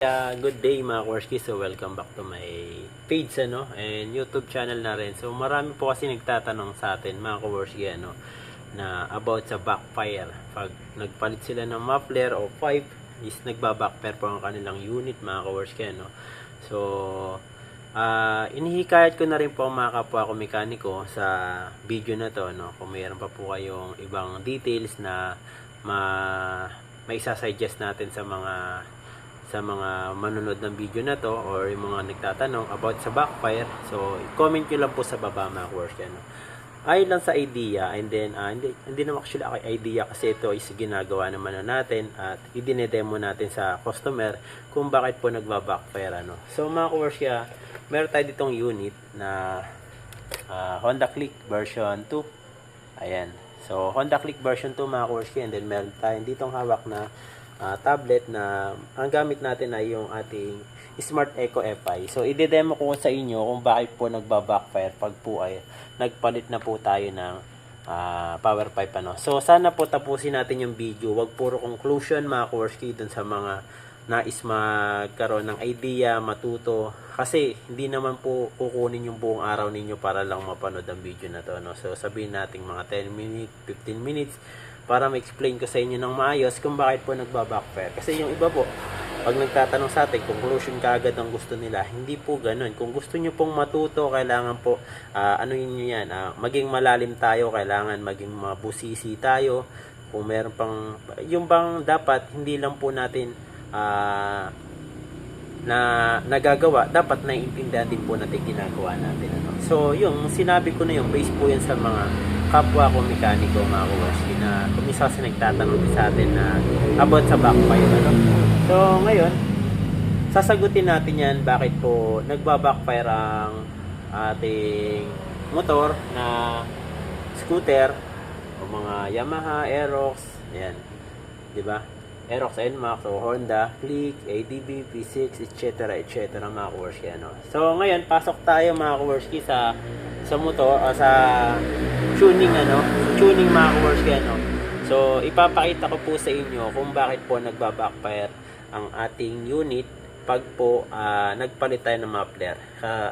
Good day mga Kaworski. So welcome back to my page and YouTube channel na rin. So marami po kasi nagtatanong sa atin mga Kaworski na about sa backfire. Pag nagpalit sila ng muffler o pipe is nagba-backfire po ang kanilang unit mga Kaworski So inihikayat ko na rin po ang mga kapwa ko mekaniko sa video na to kung mayroon pa po kayong ibang details na maisasuggest natin sa mga manonood ng video na to or yung mga nagtatanong about sa backfire. So comment nyo lang po sa baba mga Kaworski Ayon lang sa idea, and then hindi naman actually idea kasi ito is ginagawa naman na natin at idinedemo natin sa customer kung bakit po nagba-backfire So mga Kaworski, meron tayo ditong unit na Honda Click version 2. Ayan. So Honda Click version 2 mga Kaworski, and then meron tayong ditong hawak na tablet na ang gamit natin ay yung ating Smart Eco FI. So ide-demo ko sa inyo kung bakit po nagba-backfire pag po ay nagpalit na po tayo ng power pipe So sana po tapusin natin yung video. Wag puro conclusion mga Kaworski dun sa mga nais magkaroon ng idea, matuto. Kasi hindi naman po kukunin yung buong araw ninyo para lang mapanood ang video na to So sabihin natin mga 10 minutes, 15 minutes para ma-explain ko sa inyo ng maayos kung bakit po nagba-backfire. Kasi yung iba po, pag nagtatanong sa atin, conclusion kaagad ang gusto nila. Hindi po ganun. Kung gusto nyo pong matuto, kailangan po, maging malalim tayo, kailangan maging mabusisi tayo. Kung meron pang, yung bang dapat, hindi lang po natin na nagagawa, dapat naiintindihan din po natin ginagawa natin. So, yung sinabi ko na yung base po yan sa mga kapwa ko mekaniko mga Kaworski na kumisa kasi nagtatanong din sa atin na about sa backfire So ngayon sasagutin natin yan bakit po nagba-backfire ang ating motor na scooter o mga Yamaha, Aerox, ayan, di ba? Aerox, NMAX o Honda, Click, ADB, P6, etc. mga Kaworski So ngayon pasok tayo mga Kaworski sa motor o sa tuning tuning mga Kaworski So ipapakita ko po sa inyo kung bakit po nagba-backfire ang ating unit pag po nagpalit tayo ng muffler.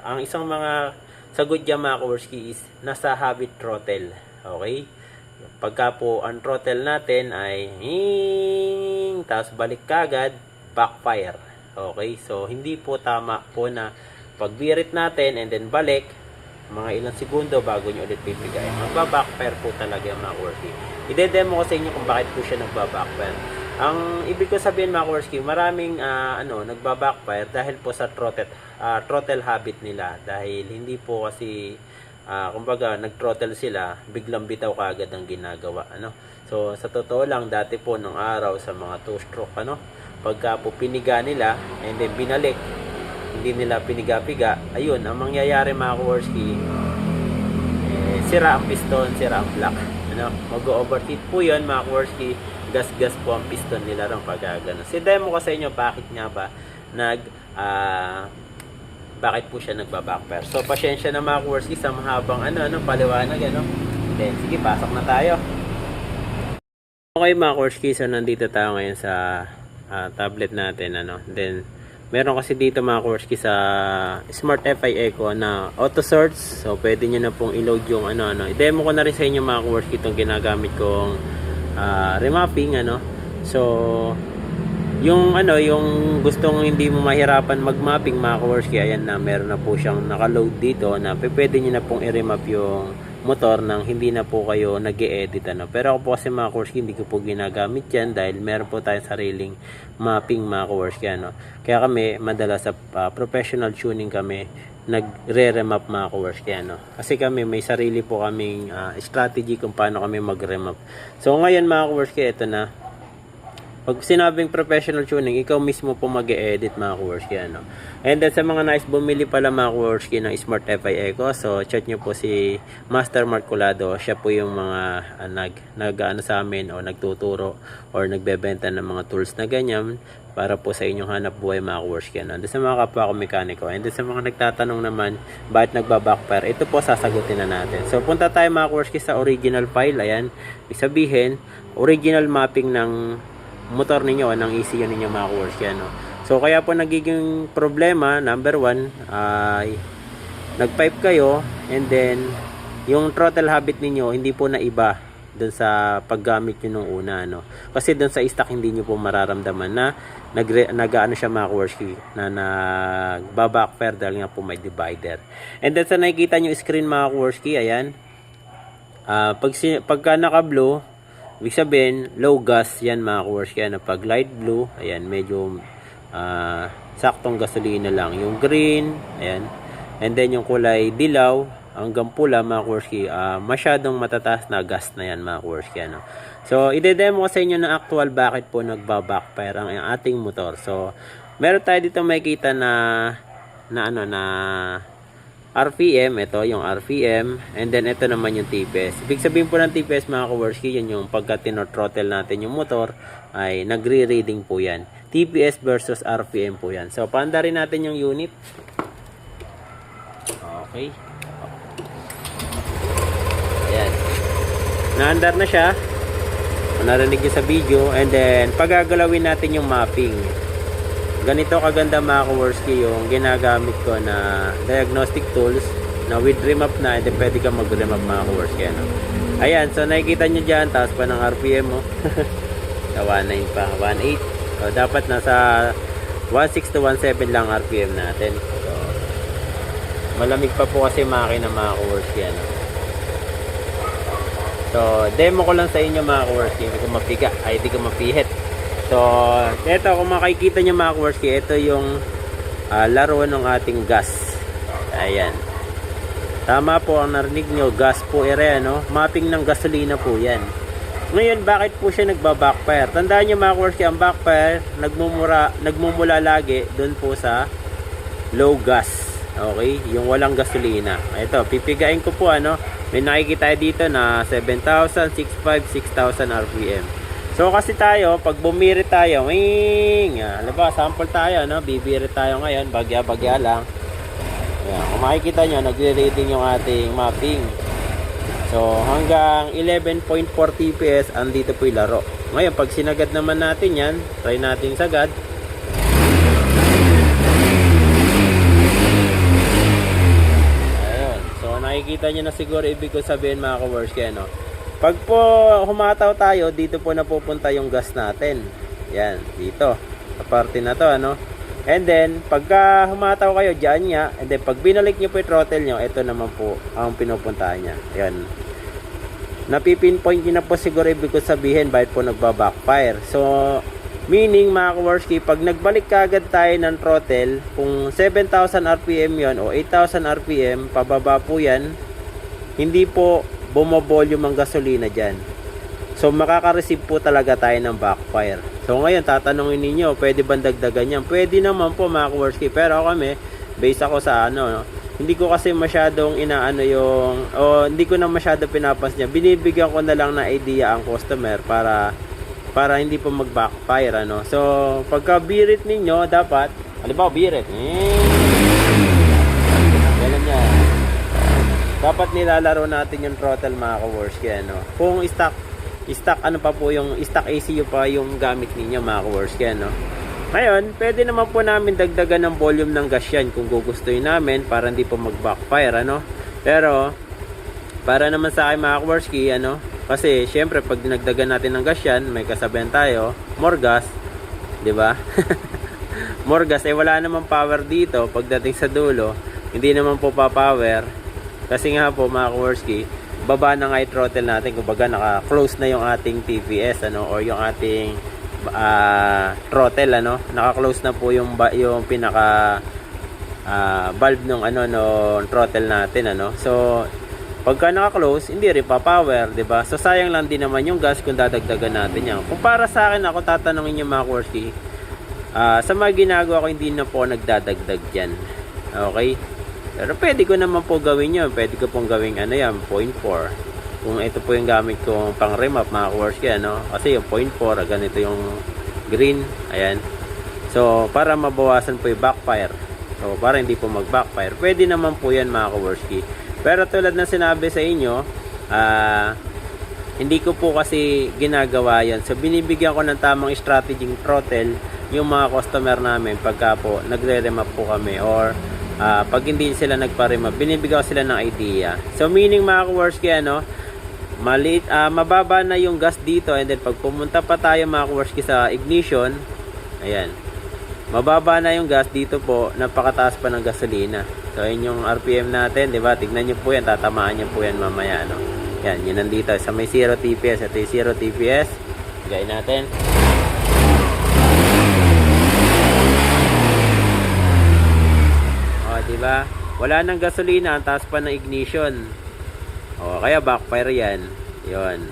Ang isang mga sagot dyan mga Kaworski is nasa habit throttle. Okay? Pagka po ang throttle natin ay tapos balik kagad, backfire. Okay? So hindi po tama po na pagbirit natin and then balik mga ilang segundo bago nyo ulit pipigayin. Magba-backfire po talaga mga Kaworski. Ide-demo ko sa inyo kung bakit po siya nagba-backfire. Ang ibig ko sabihin mga Kaworski, maraming nagba-backfire dahil po sa throttle habit nila. Dahil hindi po kasi kumbaga nag-throttle sila, biglang bitaw kaagad ang ginagawa So sa totoo lang, dati po nung araw sa mga 2-stroke pagka po piniga nila and then binalik, hindi nila piniga-piga, ayun, ang mangyayari mga Kaworski, sira ang piston, sira ang block. Mag-overheat po yun mga Kaworski, gas-gas po ang piston nila rin pag gano'n. Si demo ko sa inyo bakit nga ba bakit po siya nagba-backfire. So pasyensya na mga Kaworski sa mahabang paliwanag Then sige, pasok na tayo. Okay mga Kaworski, so nandito tayo ngayon sa tablet natin Then meron kasi dito mga Kaworski sa Smart FI Eco na auto search. So pwede nyo na pong i-load yung i-demo ko na rin sa inyo mga Kaworski itong ginagamit kong remapping So yung gustong hindi mo mahirapan mag-mapping mga Kaworski, ayan na, meron na po siyang naka-load dito na pwede nyo na pong i-remap yung motor nang hindi na po kayo nag-e-edit Pero ako po kasi mga Kaworski, hindi ko po ginagamit yan dahil meron po tayong sariling mapping mga Kaworski Kaya kami madalas sa professional tuning kami nagre-remap mga Kaworski Kasi kami may sarili po kaming strategy kung paano kami mag-remap. So ngayon mga Kaworski, ito na. Pag sinabing professional tuning, ikaw mismo po mag-e-edit mga Kaworski And then sa mga nais bumili pala mga Kaworski ng Smart FI Eco, so chat nyo po si Master Mark Colado. Siya po yung mga sa amin o nagtuturo or nagbebenta ng mga tools na ganyan para po sa inyong hanap buhay mga Kaworski And then sa mga kapwa ko mekaniko, and then sa mga nagtatanong naman bakit nagba-backfire, ito po sasagutin na natin. So punta tayo mga Kaworski sa original file. Ayan, isabihin original mapping ng motor ninyo, ng ECU ninyo mga Kaworski So kaya po nagiging problema, number 1, ay nag-pipe kayo and then yung throttle habit ninyo hindi po na iba dun sa paggamit nyo nung una, no? Kasi dun sa stock hindi nyo po mararamdaman na nag-ano siya mga Kaworski, na nagbabackfire dahil nga po may divider. And then sa nakikita nyo screen mga Kaworski, ayan, pagka naka-blue, ibig sabihin low gas yan mga Kaworski. Ano, pag light blue, ayan, medyo saktong gasolina lang. Yung green, ayan, and then yung kulay dilaw hanggang pula mga Kaworski, masyadong matataas na gas na yan mga Kaworski, ano. So ide-demo ko sa inyo ng actual bakit po nagbabackfire ang ating motor. So meron tayo dito makikita na RPM, ito yung RPM, and then ito naman yung TPS. Ibig sabihin po ng TPS mga Kaworski, yan yung pagka tino-throttle natin yung motor ay nagre-reading po yan. TPS versus RPM po yan. So paanda rin natin yung unit. Okay. Ayan. Naandar na siya. Kung narinig nyo sa video. And then, pagagalawin natin yung mapping. Ganito kaganda mga Kaworski yung ginagamit ko na diagnostic tools na with remap na. And then, pwede ka mag-remap mga Kaworski. Ano? Ayan. So, nakikita nyo dyan. Taas pa ng RPM mo. Sa 1.9 pa. 1.8. So, dapat nasa 1.6 to 1.7 lang RPM natin. So, malamig pa po kasi makina mga Kaworski. Ano? So, demo ko lang sa inyo mga Kaworski. Hindi ko mapiga, ay hindi ko mapihit. So, ito kung makikita nyo mga Kaworski, ito yung laro ng ating gas. Ayan. Tama po ang narinig nyo, gas po ere, no? Mapping ng gasolina po yan. Ngayon, bakit po siya nagba-backfire? Tandaan nyo mga Kaworski, ang backfire, nagmumula lagi doon po sa low gas. Okay? Yung walang gasolina. Ito, pipigain ko po, ano? May nakikita dito na 7,000, 6,500, 6,000 RPM. So kasi tayo, pag bumirit tayo, alam ba, sample tayo, no? Bibirit tayo ngayon, bagya-bagya lang. Ayan, kung makikita nyo, nagre-reading yung ating mapping. So hanggang 11.4 TPS, andito po yung laro. Ngayon, pag sinagad naman natin yan, try natin sagad. Nakikita nyo na siguro ibig ko sabihin mga Kaworski, ano? Pag po humataw tayo, dito po napupunta yung gas natin. Yan, dito. Sa parte na to, ano? And then, pagka humataw kayo, dyan niya. And then, pag binalik nyo po yung throttle nyo, ito naman po ang pinupuntahan niya. Yan. Napipinpoint nyo na po siguro ibig ko sabihin bakit po nagbabackfire. So, meaning mga Kaworski, pag nagbalik kagad tayo ng throttle, kung 7,000 RPM yon o 8,000 RPM, pababa po yan, hindi po bumovolume ang gasolina dyan. So makaka-receive po talaga tayo ng backfire. So ngayon, tatanungin ninyo, pwede ba dagdagan yan? Pwede naman po mga Kaworski, pero kami, based ako sa ano, hindi ko kasi masyadong inaano yung, hindi ko na masyado pinapas niya. Binibigyan ko na lang na idea ang customer para hindi po mag-backfire, ano. So, pagka birit ninyo, dapat, halimbawa birit, ganun yan. Dapat nilalaro natin yung throttle mga Kaworski, ano. Kung stock, ano pa po yung, stock ACU pa yung gamit ninyo mga Kaworski, ano. Ngayon, pwede naman po namin dagdagan ng volume ng gas yan kung gugustuhin namin para hindi po mag-backfire, ano. Pero, para naman sa akin mga Kaworski, ano, kasi syempre pag dinagdagan natin ng gas yan, may kasabihan tayo, more gas, 'di ba? More gas wala namang power dito pagdating sa dulo, hindi naman po pa-power. Kasi nga po mga Kaworski, baba na nga yung throttle natin, kumbaga naka-close na yung ating TPS, ano, or yung ating throttle, ano, naka-close na po yung pinaka valve ng ano no throttle natin, ano. So pagka naka-close, hindi rin pa-power, 'di ba? So sayang lang din naman yung gas kung dadagdagan natin 'yan. Kung para sa akin, ako tatanungin niyo mga Kaworski, sa mga ginagawa ko hindi na po nagdadagdag diyan. Okay? Pero pwede ko naman po gawin 'yon. Pwede ko pong gawing ano 'yan, 0.4. Kung ito po yung gamit kong pang remap mga Kaworski, ano? Kasi yung 0.4, ganito yung green, ayan. So para mabawasan po yung backfire. So para hindi po mag-backfire, pwede naman po 'yan mga Kaworski. Pero tulad na sinabi sa inyo, hindi ko po kasi ginagawa yan. So binibigyan ko ng tamang strategy throttle yung mga customer namin pagka po nagre-remap po kami or pag hindi sila nagpa-remap, binibigyan ko sila ng idea. So meaning mga kaworski, maliit, mababa na yung gas dito, and then pag pumunta pa tayo mga kaworski sa ignition, ayan, mababa na yung gas dito po, napakataas pa ng gasolina. So yun yung RPM natin, di ba? Tignan nyo po yan, tatamaan nyo po yan mamaya, yan, yun nandito sa may 0 TPS. Ito yung 0 TPS. Gaya natin. O, diba? Wala nang gasolina, ang taas pa ng ignition. O, kaya backfire yan. Yun.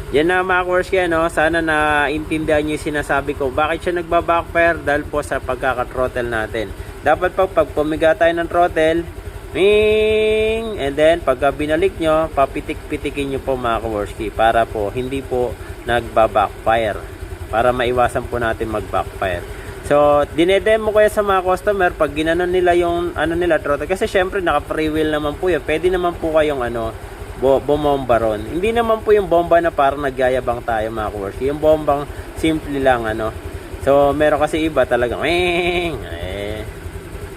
Yan na mga kaworski, sana naintindihan nyo yung sinasabi ko. Bakit siya nagba-backfire? Dahil po sa pagkaka-throttle natin. Dapat pag pumiga tayo ng throttle, Ming! And then, pagka binalik nyo, papitik-pitikin nyo po mga kaworski para po hindi po nagba-backfire. Para maiwasan po natin mag-backfire. So, dinedemo ko yan sa mga customer pag ginanon nila yung throttle. Kasi syempre, naka-free wheel naman po yun. Pwede naman po kayong bomba ron. Hindi naman po yung bomba na parang nagyayabang tayo mga kaworski. Yung bombang simple lang, So, meron kasi iba talagang,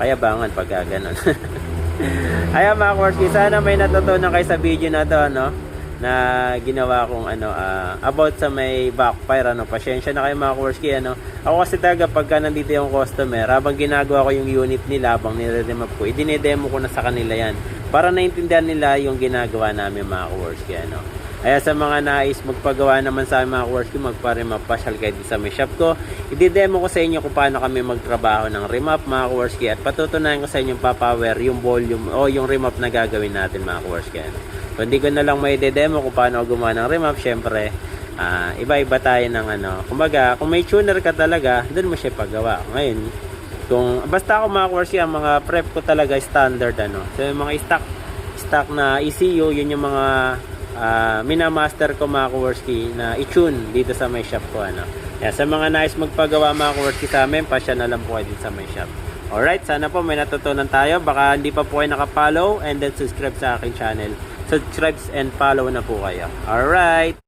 kayabangan pag gano'n. Ayan mga kaworski, sana may natutunan kayo sa video na to, na ginawa kong about sa may backfire, pasensya na kayo mga kaworski, ako kasi talaga pagka nandito yung customer, habang ginagawa ko yung unit nila, habang nire-remap ko, idinedemo ko na sa kanila yan para naintindihan nila yung ginagawa namin mga kaworski, Kaya sa mga nais magpagawa naman sa amin mga kaworski, magpa-remap, pasyal kayo sa may shop ko. I-demo ko sa inyo kung paano kami magtrabaho ng remap mga kaworski, at patutunayan ko sa inyo pa-power yung volume o yung remap na gagawin natin mga kaworski. So, hindi ko na lang may demo kung paano gumawa ng remap. Syempre, iba-iba tayo ng kumbaga, kung may tuner ka talaga, doon mo siya paggawa. Ngayon, basta ako mga kaworski, ang mga prep ko talaga standard, So, yung mga stock na ECU, yun yung mga minamaster ko mga kaworski na i-tune dito sa may shop ko, Kaya sa mga nais magpagawa mga kaworski sa amin, pasya na lang po kayo din sa may shop. Alright, sana po may natutunan tayo. Baka hindi pa po kayo nakapollow, and then subscribe sa aking channel. Subscribe and follow na po kayo. Alright.